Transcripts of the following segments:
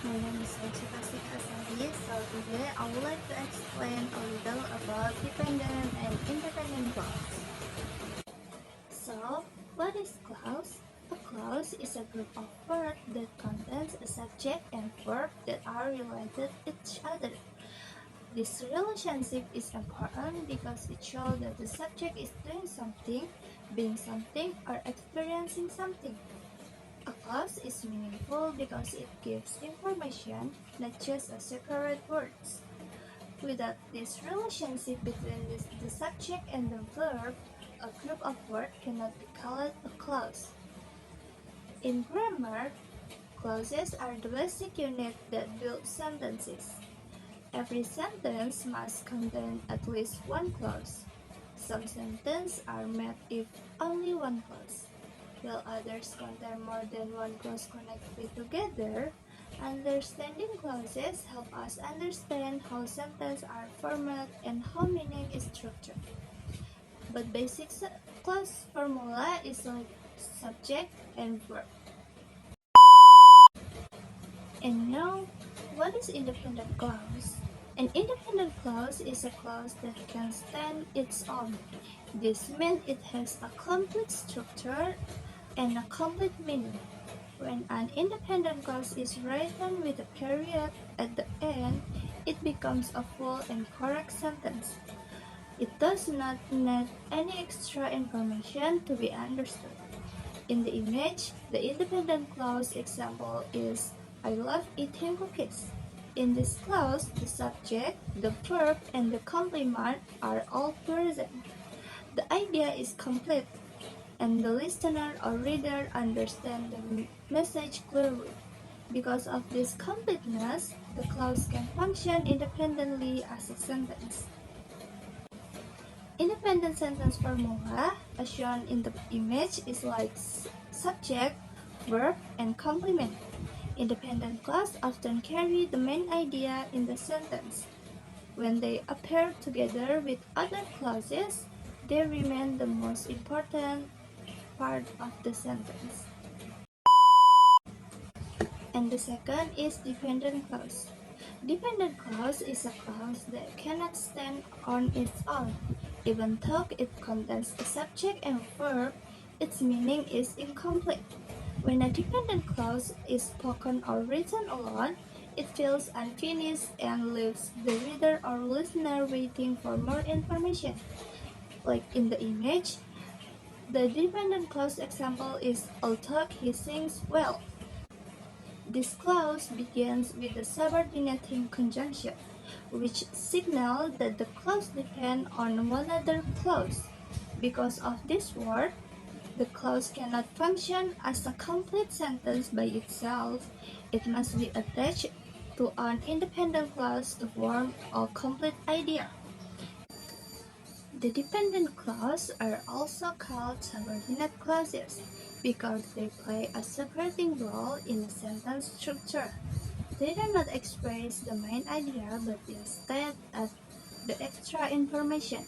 My name is Pastika Asari. So today I would like to explain a little about dependent and independent clause. So, what is clause? A clause is a group of words that contains a subject and verb that are related to each other. This relationship is important because it shows that the subject is doing something, being something, or experiencing something. A clause is meaningful because it gives information, not just a separate words. Without this relationship between the subject and the verb, a group of words cannot be called a clause. In grammar, clauses are the basic unit that build sentences. Every sentence must contain at least one clause. Some sentences are made if only one clause, while others contain more than one clause connected together. Understanding clauses help us understand how sentences are formed and how meaning is structured. But basic clause formula is like subject and verb. And now, what is independent clause? An independent clause is a clause that can stand its own. This means it has a complete structure and a complete meaning. When an independent clause is written with a period at the end, it becomes a full and correct sentence. It does not need any extra information to be understood. In the image, the independent clause example is I love eating cookies. In this clause, the subject, the verb, and the complement are all present. The idea is complete, and the listener or reader understand the message clearly. Because of this completeness, the clause can function independently as a sentence. Independent sentence formula, as shown in the image, is like subject, verb, and complement. Independent clause often carry the main idea in the sentence. When they appear together with other clauses, they remain the most important part of the sentence. And the second is dependent clause. Dependent clause is a clause that cannot stand on its own. Even though it contains a subject and verb, its meaning is incomplete. When a dependent clause is spoken or written alone, it feels unfinished and leaves the reader or listener waiting for more information. Like in the image, the dependent clause example is although he sings well. This clause begins with a subordinating conjunction, which signals that the clause depends on one other clause. Because of this word, the clause cannot function as a complete sentence by itself. It must be attached to an independent clause to form a complete idea. The dependent clauses are also called subordinate clauses because they play a separating role in the sentence structure. They do not express the main idea but instead add the extra information.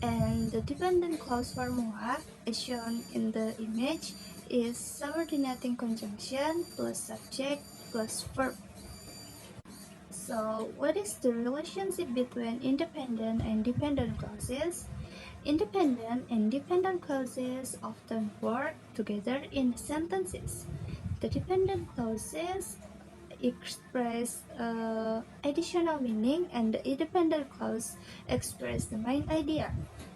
And the dependent clause formula, as shown in the image, is subordinating conjunction plus subject plus verb. So, what is the relationship between independent and dependent clauses? Independent and dependent clauses often work together in sentences. The dependent clauses express additional meaning and the independent clause express the main idea.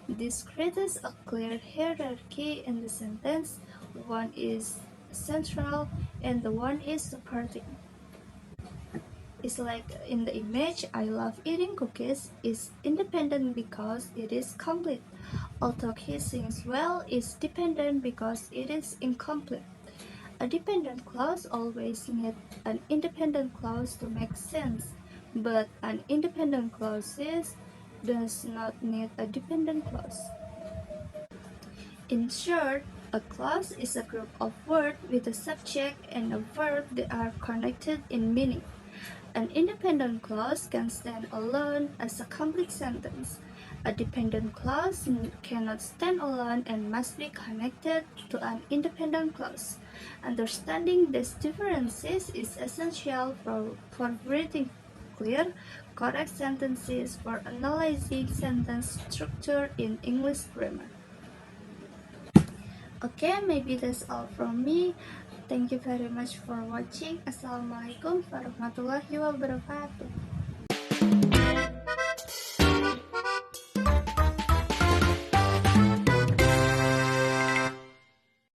This creates a clear hierarchy in the sentence. One is central and the one is supporting. It's like in the image, I love eating cookies is independent because it is complete. Although he sings well is dependent because it is incomplete. A dependent clause always needs an independent clause to make sense, but an independent clause does not need a dependent clause. In short, a clause is a group of words with a subject and a verb that are connected in meaning. An independent clause can stand alone as a complete sentence. A dependent clause cannot stand alone and must be connected to an independent clause. Understanding these differences is essential for writing clear, correct sentences, for analyzing sentence structure in English grammar. Okay, maybe that's all from me. Thank you very much for watching. Assalamualaikum warahmatullahi wabarakatuh.